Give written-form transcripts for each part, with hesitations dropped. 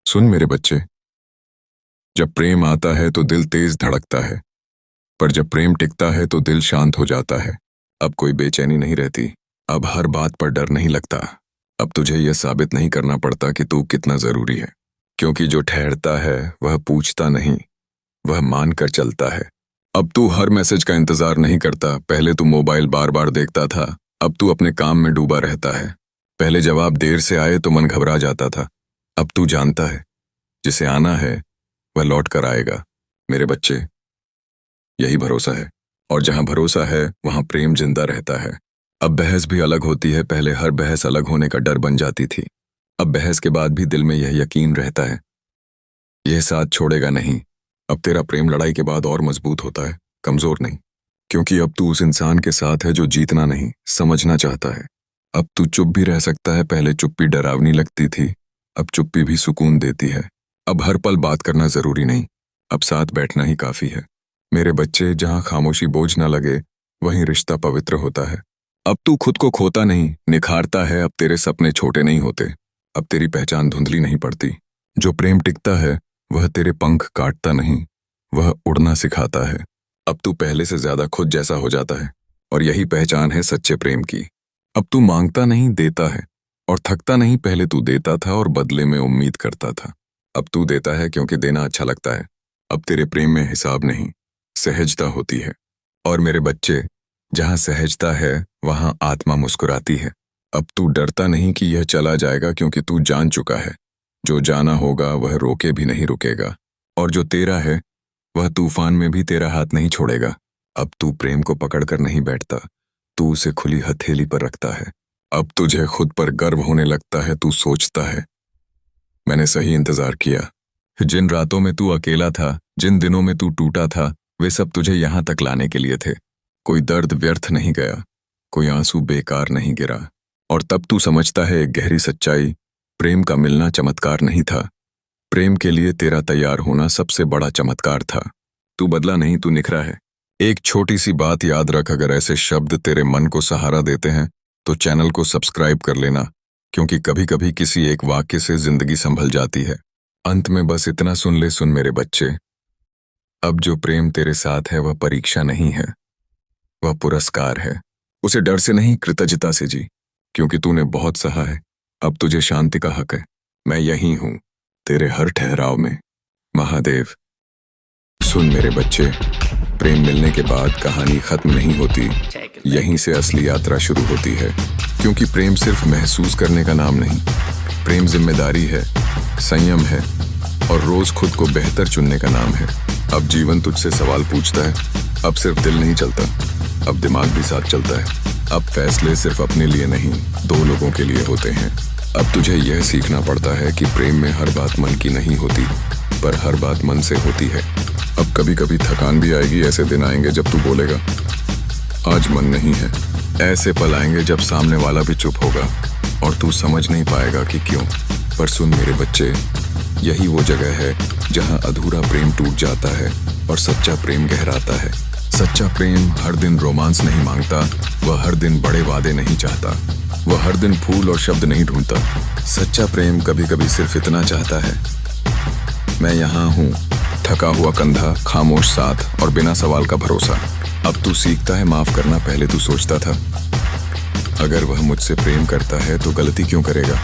सुन मेरे बच्चे, जब प्रेम आता है तो दिल तेज धड़कता है, पर जब प्रेम टिकता है तो दिल शांत हो जाता है। अब कोई बेचैनी नहीं रहती, अब हर बात पर डर नहीं लगता। अब तुझे यह साबित नहीं करना पड़ता कि तू कितना जरूरी है, क्योंकि जो ठहरता है वह पूछता नहीं, वह मान कर चलता है। अब तू हर मैसेज का इंतजार नहीं करता। पहले तू मोबाइल बार बार देखता था, अब तू अपने काम में डूबा रहता है। पहले जवाब देर से आए तो मन घबरा जाता था, अब तू जानता है जिसे आना है वह लौट कर आएगा। मेरे बच्चे, यही भरोसा है, और जहां भरोसा है वहां प्रेम जिंदा रहता है। अब बहस भी अलग होती है, पहले हर बहस अलग होने का डर बन जाती थी। अब बहस के बाद भी दिल में यह यकीन रहता है, यह साथ छोड़ेगा नहीं। अब तेरा प्रेम लड़ाई के बाद और मजबूत होता है, कमजोर नहीं, क्योंकि अब तू उस इंसान के साथ है जो जीतना नहीं, समझना चाहता है। अब तू चुप भी रह सकता है, पहले चुप्पी डरावनी लगती थी, अब चुप्पी भी सुकून देती है। अब हर पल बात करना जरूरी नहीं, अब साथ बैठना ही काफी है। मेरे बच्चे, जहां खामोशी बोझ ना लगे वहीं रिश्ता पवित्र होता है। अब तू खुद को खोता नहीं, निखारता है। अब तेरे सपने छोटे नहीं होते, अब तेरी पहचान धुंधली नहीं पड़ती। जो प्रेम टिकता है वह तेरे पंख काटता नहीं, वह उड़ना सिखाता है। अब तू पहले से ज्यादा खुद जैसा हो जाता है, और यही पहचान है सच्चे प्रेम की। अब तू मांगता नहीं, देता है, और थकता नहीं। पहले तू देता था और बदले में उम्मीद करता था, अब तू देता है क्योंकि देना अच्छा लगता है। अब तेरे प्रेम में हिसाब नहीं, सहजता होती है। और मेरे बच्चे, जहां सहजता है वहां आत्मा मुस्कुराती है। अब तू डरता नहीं कि यह चला जाएगा, क्योंकि तू जान चुका है जो जाना होगा वह रोके भी नहीं रुकेगा, और जो तेरा है वह तूफान में भी तेरा हाथ नहीं छोड़ेगा। अब तू प्रेम को पकड़कर नहीं बैठता, तू उसे खुली हथेली पर रखता है। अब तुझे खुद पर गर्व होने लगता है, तू सोचता है, मैंने सही इंतजार किया। जिन रातों में तू अकेला था, जिन दिनों में तू टूटा था, वे सब तुझे यहां तक लाने के लिए थे। कोई दर्द व्यर्थ नहीं गया, कोई आंसू बेकार नहीं गिरा। और तब तू समझता है एक गहरी सच्चाई, प्रेम का मिलना चमत्कार नहीं था, प्रेम के लिए तेरा तैयार होना सबसे बड़ा चमत्कार था। तू बदला नहीं, तू निखरा है। एक छोटी सी बात याद रख, अगर ऐसे शब्द तेरे मन को सहारा देते हैं तो चैनल को सब्सक्राइब कर लेना, क्योंकि कभी कभी किसी एक वाक्य से जिंदगी संभल जाती है। अंत में बस इतना सुन ले, सुन मेरे बच्चे, अब जो प्रेम तेरे साथ है वह परीक्षा नहीं है, वह पुरस्कार है। उसे डर से नहीं, कृतज्ञता से जी, क्योंकि तूने बहुत सहा है। अब तुझे शांति का हक है। मैं यहीं हूं तेरे हर ठहराव में। महादेव। सुन मेरे बच्चे, प्रेम मिलने के बाद कहानी खत्म नहीं होती, यहीं से असली यात्रा शुरू होती है। क्योंकि प्रेम सिर्फ महसूस करने का नाम नहीं, प्रेम जिम्मेदारी है, संयम है, और रोज खुद को बेहतर चुनने का नाम है। अब जीवन तुझसे सवाल पूछता है, अब सिर्फ दिल नहीं चलता, अब दिमाग भी साथ चलता है। अब फैसले सिर्फ अपने लिए नहीं, दो लोगों के लिए होते हैं। अब तुझे यह सीखना पड़ता है कि प्रेम में हर बात मन की नहीं होती, पर हर बात मन से होती है। अब कभी कभी थकान भी आएगी, ऐसे दिन आएंगे जब तू बोलेगा आज मन नहीं है। ऐसे पल आएंगे जब सामने वाला भी चुप होगा और तू समझ नहीं पाएगा कि क्यों। पर सुन मेरे बच्चे, यही वो जगह है जहां अधूरा प्रेम टूट जाता है और सच्चा प्रेम गहराता है। सच्चा प्रेम हर दिन रोमांस नहीं मांगता, वह हर दिन बड़े वादे नहीं चाहता, वह हर दिन फूल और शब्द नहीं ढूंढता। सच्चा प्रेम कभी कभी सिर्फ इतना चाहता है, मैं यहाँ हूँ, थका हुआ कंधा, खामोश साथ, और बिना सवाल का भरोसा। अब तू सीखता है माफ करना, पहले तू सोचता था अगर वह मुझसे प्रेम करता है तो गलती क्यों करेगा।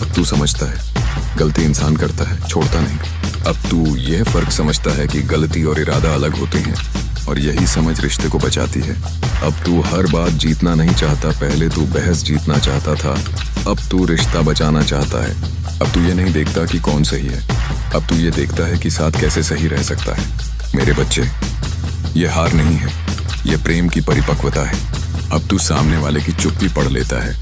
अब तू समझता है गलती इंसान करता है, छोड़ता नहीं। अब तू यह फर्क समझता है कि गलती और इरादा अलग होते हैं, और यही समझ रिश्ते को बचाती है। अब तू हर बात जीतना नहीं चाहता, पहले तू बहस जीतना चाहता था, अब तू रिश्ता बचाना चाहता है। अब तू ये नहीं देखता कि कौन सही है, अब तू ये देखता है कि साथ कैसे सही रह सकता है। मेरे बच्चे, ये हार नहीं है, ये प्रेम की परिपक्वता है। अब तू सामने वाले की चुप्पी पढ़ लेता है,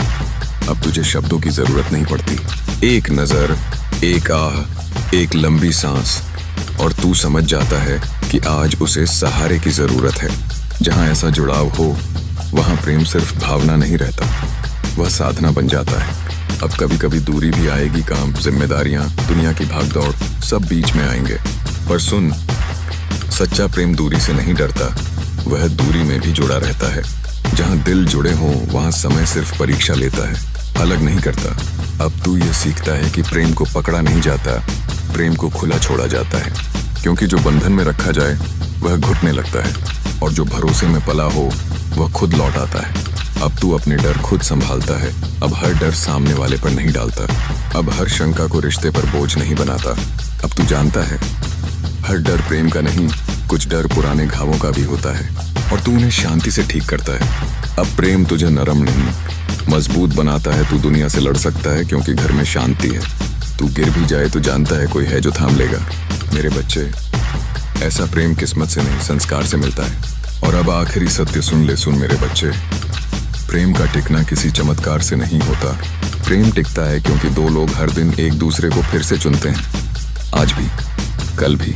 अब तुझे शब्दों की जरूरत नहीं पड़ती। एक नजर, एक आह, एक लंबी सांस, और तू समझ जाता है कि आज उसे सहारे की जरूरत है। जहां ऐसा जुड़ाव हो वहां प्रेम सिर्फ भावना नहीं रहता, वह साधना बन जाता है। अब कभी कभी दूरी भी आएगी, काम, जिम्मेदारियां, दुनिया की भागदौड़, सब बीच में आएंगे। पर सुन, सच्चा प्रेम दूरी से नहीं डरता, वह दूरी में भी जुड़ा रहता है। जहां दिल जुड़े हों वहां समय सिर्फ परीक्षा लेता है, अलग नहीं करता। अब तू ये सीखता है कि प्रेम को पकड़ा नहीं जाता, प्रेम को खुला छोड़ा जाता है, क्योंकि जो बंधन में रखा जाए वह घुटने लगता है और जो भरोसे में पला हो वह खुद लौट आता है। अब तू अपने डर खुद संभालता है, अब हर डर सामने वाले पर नहीं डालता, अब हर शंका को रिश्ते पर बोझ नहीं बनाता। अब तू जानता है हर डर प्रेम का नहीं, कुछ डर पुराने घावों का भी होता है और तू उन्हें शांति से ठीक करता है। अब प्रेम तुझे नरम नहीं मजबूत बनाता है, तू दुनिया से लड़ सकता है क्योंकि घर में शांति है। तू गिर भी जाए तो जानता है कोई है जो थाम लेगा। मेरे बच्चे, ऐसा प्रेम किस्मत से नहीं संस्कार से मिलता है। और अब आखिरी सत्य सुन ले, सुन मेरे बच्चे, प्रेम का टिकना किसी चमत्कार से नहीं होता। प्रेम टिकता है क्योंकि दो लोग हर दिन एक दूसरे को फिर से चुनते हैं, आज भी, कल भी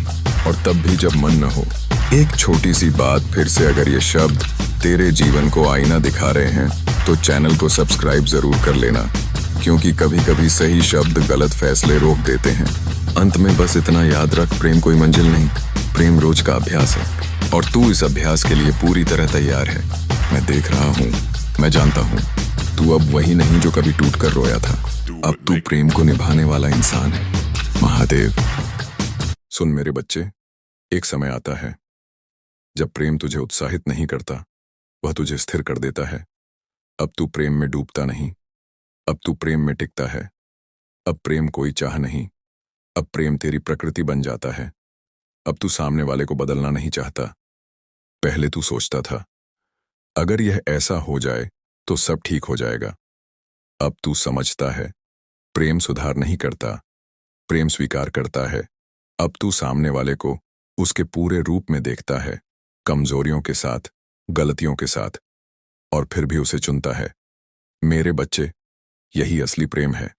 और तब भी जब मन न हो। एक छोटी सी बात फिर से, अगर ये शब्द तेरे जीवन को आईना दिखा रहे हैं तो चैनल को सब्सक्राइब जरूर कर लेना, क्योंकि कभी कभी सही शब्द गलत फैसले रोक देते हैं। अंत में बस इतना याद रख, प्रेम कोई मंजिल नहीं, प्रेम रोज का अभ्यास है और तू इस अभ्यास के लिए पूरी तरह तैयार है। मैं देख रहा हूँ, मैं जानता हूँ, तू अब वही नहीं जो कभी टूट कर रोया था। अब तू प्रेम को निभाने वाला इंसान है। महादेव। सुन मेरे बच्चे, एक समय आता है जब प्रेम तुझे उत्साहित नहीं करता, वह तुझे स्थिर कर देता है। अब तू प्रेम में डूबता नहीं, अब तू प्रेम में टिकता है। अब प्रेम कोई चाह नहीं, अब प्रेम तेरी प्रकृति बन जाता है। अब तू सामने वाले को बदलना नहीं चाहता। पहले तू सोचता था अगर यह ऐसा हो जाए तो सब ठीक हो जाएगा। अब तू समझता है प्रेम सुधार नहीं करता, प्रेम स्वीकार करता है। अब तू सामने वाले को उसके पूरे रूप में देखता है, कमजोरियों के साथ, गलतियों के साथ, और फिर भी उसे चुनता है। मेरे बच्चे, यही असली प्रेम है।